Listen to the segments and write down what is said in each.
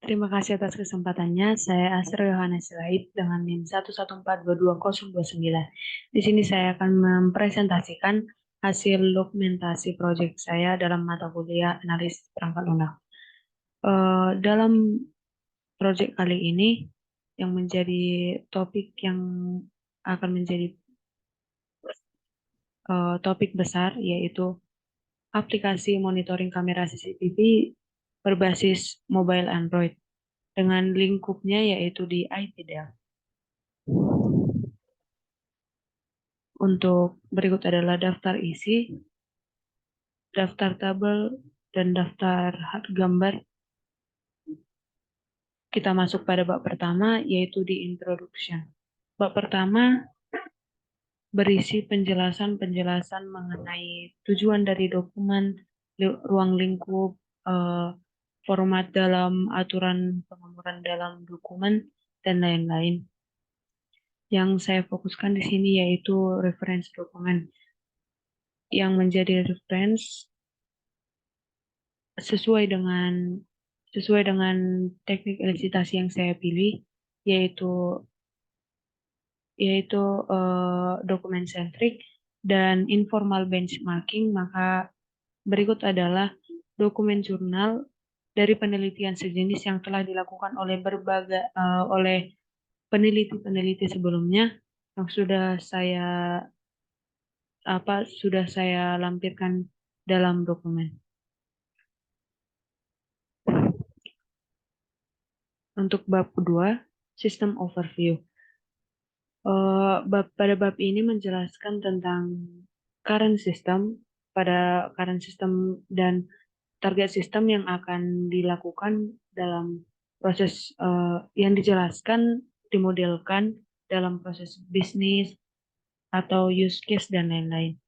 Terima kasih atas kesempatannya. Saya Asri Yohanes Sirait dengan NIM 114220029. Di sini saya akan mempresentasikan hasil dokumentasi proyek saya dalam mata kuliah analisis perangkat lunak. Dalam proyek kali ini yang menjadi topik yang akan menjadi topik besar yaitu aplikasi monitoring kamera CCTV berbasis mobile Android dengan lingkupnya yaitu di ITDL. Untuk berikut adalah daftar isi, daftar tabel, dan daftar gambar. Kita masuk pada bab pertama, yaitu di introduction. Bab pertama berisi penjelasan-penjelasan mengenai tujuan dari dokumen, ruang lingkup, format dalam aturan pengamuran dalam dokumen, dan lain-lain. Yang saya fokuskan di sini yaitu reference dokumen. Yang menjadi reference sesuai dengan teknik elisitasi yang saya pilih, yaitu yaitu dokumen sentrik dan informal benchmarking. Maka berikut adalah dokumen jurnal dari penelitian sejenis yang telah dilakukan oleh oleh peneliti-peneliti sebelumnya yang sudah saya lampirkan dalam dokumen. Untuk bab kedua, sistem overview. Pada bab ini menjelaskan tentang current system, dan target system yang akan dilakukan dalam proses yang dijelaskan, dimodelkan dalam proses bisnis atau use case dan lain-lain.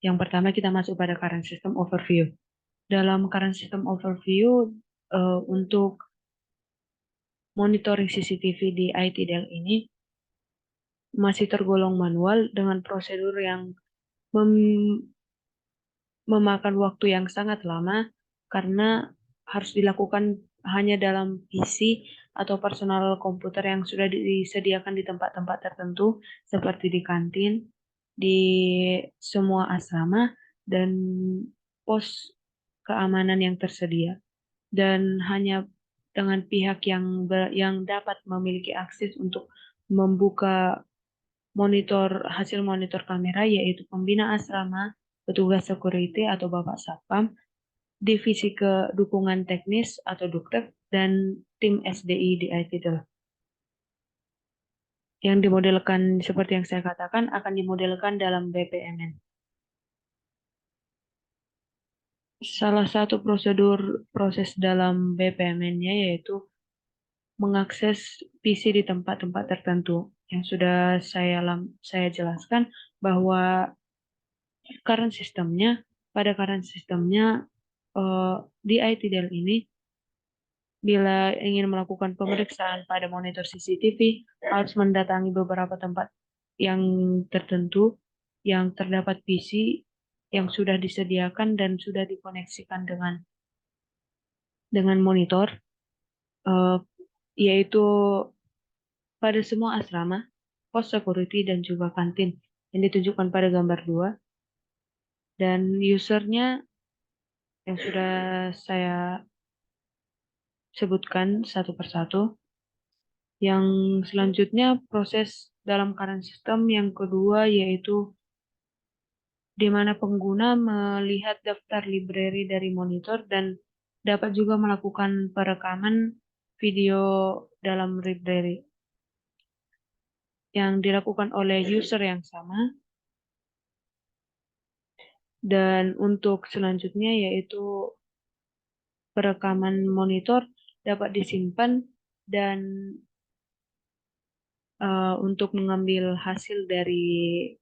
Yang pertama kita masuk pada current system overview. Dalam current system overview, untuk monitoring CCTV di ITDL ini masih tergolong manual dengan prosedur yang memakan waktu yang sangat lama karena harus dilakukan hanya dalam PC atau personal komputer yang sudah disediakan di tempat-tempat tertentu seperti di kantin, di semua asrama, dan pos keamanan yang tersedia. Dan hanya dengan pihak yang dapat memiliki akses untuk membuka hasil monitor kamera, yaitu pembina asrama, petugas security atau Bapak Satpam, divisi kedukungan teknis atau Duktek, dan tim SDI di ITDL. Yang dimodelkan seperti yang saya katakan akan dimodelkan dalam BPMN. Salah satu proses dalam BPMN-nya yaitu mengakses PC di tempat-tempat tertentu. Yang sudah saya jelaskan bahwa pada current sistemnya di ITDL ini, bila ingin melakukan pemeriksaan pada monitor CCTV, harus mendatangi beberapa tempat yang tertentu yang terdapat PC yang sudah disediakan dan sudah dikoneksikan dengan monitor, eh, yaitu pada semua asrama, pos security, dan juga kantin yang ditunjukkan pada gambar 2. Dan usernya yang sudah saya sebutkan satu persatu. Yang selanjutnya proses dalam current system yang kedua yaitu di mana pengguna melihat daftar library dari monitor dan dapat juga melakukan perekaman video dalam library yang dilakukan oleh user yang sama. Dan untuk selanjutnya yaitu perekaman monitor dapat disimpan dan untuk mengambil hasil dari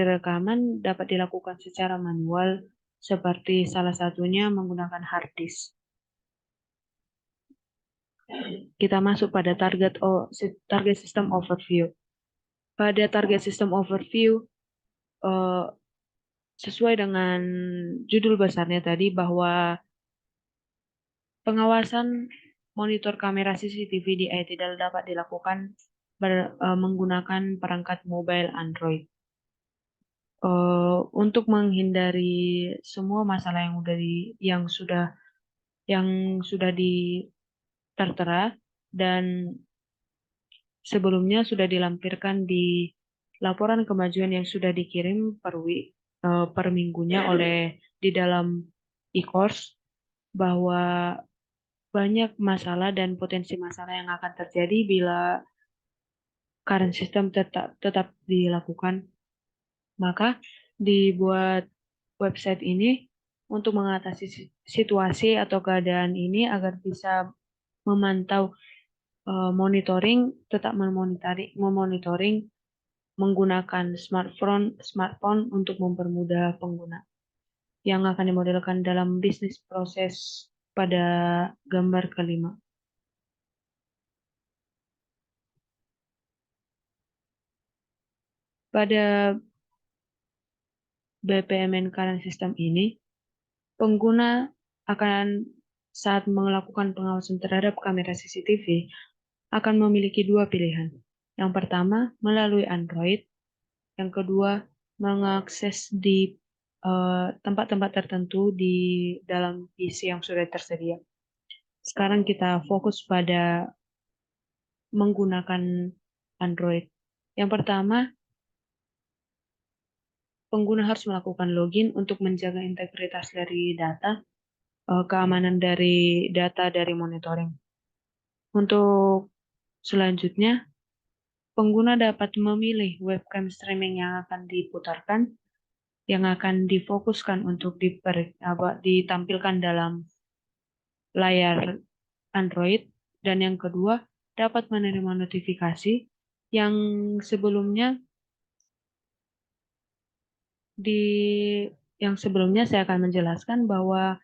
rekaman dapat dilakukan secara manual, seperti salah satunya menggunakan hard disk. Kita masuk pada target system overview. Pada target system overview, sesuai dengan judul besarnya tadi bahwa pengawasan monitor kamera CCTV di iTidal dapat dilakukan menggunakan perangkat mobile Android. Untuk menghindari semua masalah yang sudah tertera dan sebelumnya sudah dilampirkan di laporan kemajuan yang sudah dikirim per minggunya di dalam e-course, bahwa banyak masalah dan potensi masalah yang akan terjadi bila current system tetap dilakukan. Maka dibuat website ini untuk mengatasi situasi atau keadaan ini agar bisa memantau tetap memonitoring menggunakan smartphone untuk mempermudah pengguna yang akan dimodelkan dalam bisnis proses pada gambar kelima. Pada BPMN current system ini, pengguna saat melakukan pengawasan terhadap kamera CCTV akan memiliki dua pilihan. Yang pertama, melalui Android. Yang kedua, mengakses di tempat-tempat tertentu di dalam PC yang sudah tersedia. Sekarang kita fokus pada menggunakan Android. Yang pertama, pengguna harus melakukan login untuk menjaga integritas dari data, keamanan dari data dari monitoring. Untuk selanjutnya, pengguna dapat memilih webcam streaming yang akan diputarkan, yang akan difokuskan untuk ditampilkan dalam layar Android, dan yang kedua dapat menerima notifikasi yang sebelumnya saya akan menjelaskan bahwa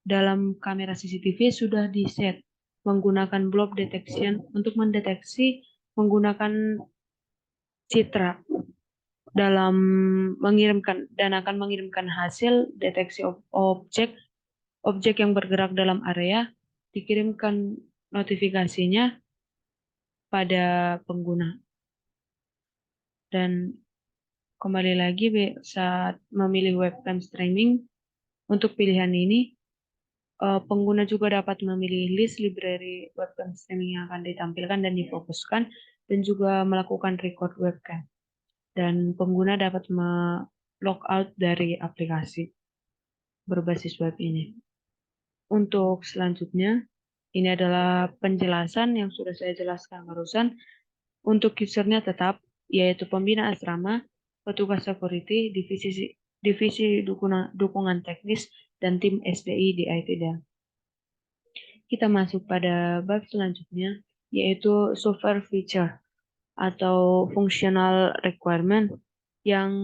dalam kamera CCTV sudah di-set menggunakan blob detection untuk mendeteksi menggunakan citra dalam akan mengirimkan hasil deteksi objek yang bergerak dalam area, dikirimkan notifikasinya pada pengguna. Dan kembali lagi saat memilih webcam streaming, untuk pilihan ini pengguna juga dapat memilih list library webcam streaming yang akan ditampilkan dan difokuskan, dan juga melakukan record webcam. Dan pengguna dapat logout dari aplikasi berbasis web ini. Untuk selanjutnya, ini adalah penjelasan yang sudah saya jelaskan barusan. Untuk usernya tetap, yaitu pembina asrama, petugas security, divisi dukungan teknis, dan tim SDI di ITDA. Kita masuk pada bab selanjutnya, yaitu software feature atau functional requirement, yang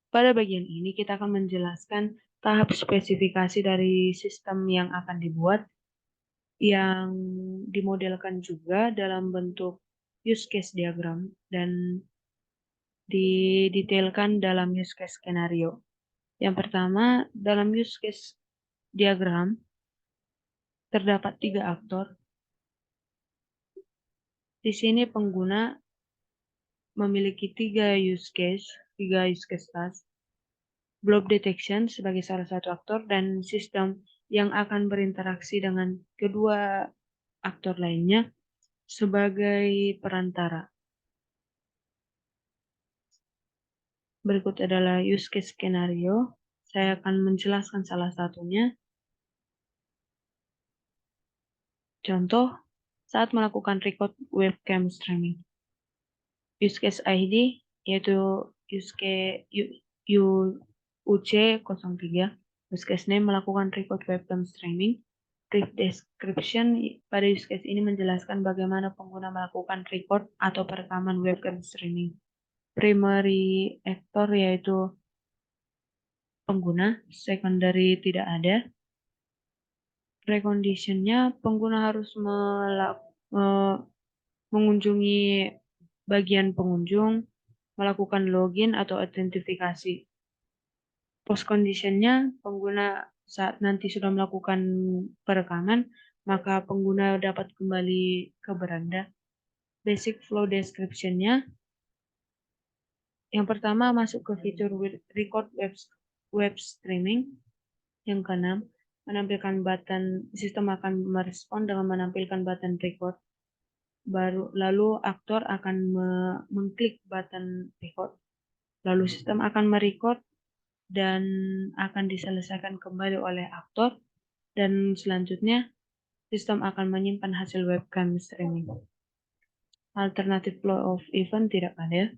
pada bagian ini kita akan menjelaskan tahap spesifikasi dari sistem yang akan dibuat, yang dimodelkan juga dalam bentuk use case diagram dan didetailkan dalam use case skenario. Yang pertama, dalam use case diagram terdapat 3 aktor. Di sini pengguna memiliki 3 use case task. Blob detection sebagai salah satu aktor, dan sistem yang akan berinteraksi dengan kedua aktor lainnya sebagai perantara. Berikut adalah use case skenario. Saya akan menjelaskan salah satunya. Contoh, saat melakukan record webcam streaming. Use case ID yaitu use case UC03. Use case name melakukan record webcam streaming. Brief description pada use case ini menjelaskan bagaimana pengguna melakukan record atau perekaman webcam streaming. Primary actor yaitu pengguna, secondary tidak ada. Preconditionnya, pengguna harus mengunjungi bagian pengunjung, melakukan login atau autentifikasi. Post conditionnya, pengguna saat nanti sudah melakukan perekaman maka pengguna dapat kembali ke beranda. Basic flow description-nya, yang pertama masuk ke fitur record web streaming. Yang keenam, menampilkan button, sistem akan merespon dengan menampilkan button record. Lalu aktor akan mengklik button record. Lalu sistem akan merecord dan akan diselesaikan kembali oleh aktor, dan selanjutnya sistem akan menyimpan hasil webcam streaming. Alternative flow of event tidak ada.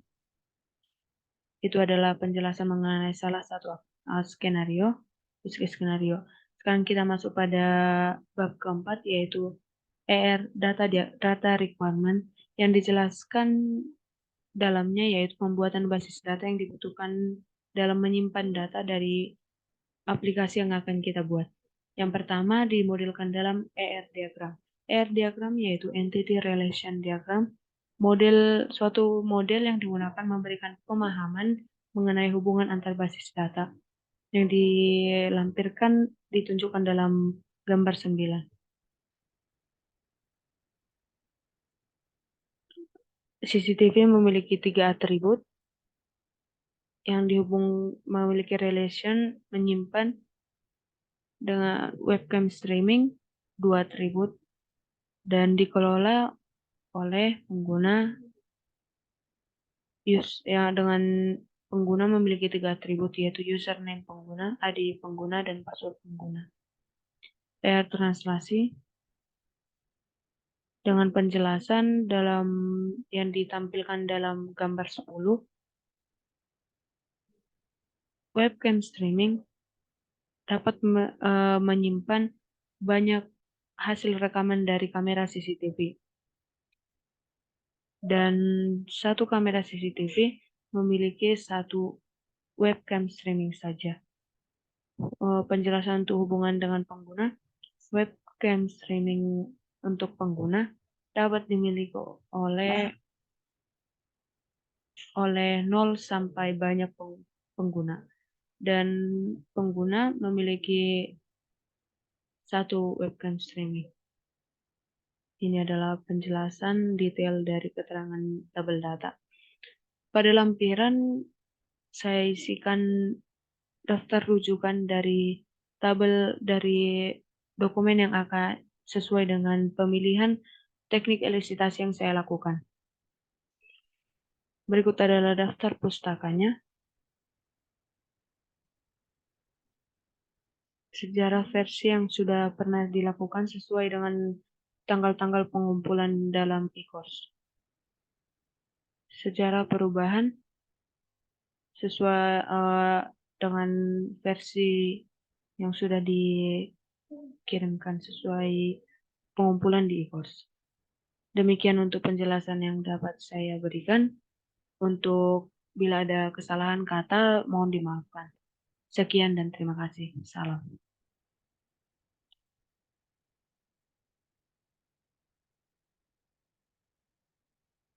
Itu adalah penjelasan mengenai salah satu skenario, use case skenario. Sekarang kita masuk pada bab keempat, yaitu data requirement, yang dijelaskan dalamnya yaitu pembuatan basis data yang dibutuhkan dalam menyimpan data dari aplikasi yang akan kita buat. Yang pertama dimodelkan dalam ER diagram. ER diagram yaitu Entity Relation Diagram, suatu model yang digunakan memberikan pemahaman mengenai hubungan antar basis data yang dilampirkan ditunjukkan dalam gambar 9. CCTV memiliki 3 atribut yang memiliki relation, menyimpan dengan webcam streaming, 2 atribut, dan dikelola oleh pengguna dengan pengguna memiliki 3 atribut, yaitu username pengguna, ID pengguna, dan password pengguna. Layar translasi dengan penjelasan yang ditampilkan dalam gambar 10. Webcam streaming dapat menyimpan banyak hasil rekaman dari kamera CCTV. Dan satu kamera CCTV memiliki satu webcam streaming saja. Penjelasan untuk hubungan dengan pengguna, webcam streaming untuk pengguna dapat dimiliki oleh 0 sampai banyak pengguna, dan pengguna memiliki satu webcam streaming. Ini adalah penjelasan detail dari keterangan tabel data. Pada lampiran saya isikan daftar rujukan dari tabel dari dokumen yang akan sesuai dengan pemilihan teknik elusitasi yang saya lakukan. Berikut adalah daftar pustakanya. Sejarah versi yang sudah pernah dilakukan sesuai dengan tanggal-tanggal pengumpulan dalam e-course. Sejarah perubahan sesuai dengan versi yang sudah dikirimkan sesuai pengumpulan di e-course. Demikian untuk penjelasan yang dapat saya berikan. Untuk bila ada kesalahan kata, mohon dimaafkan. Sekian dan terima kasih. Salam.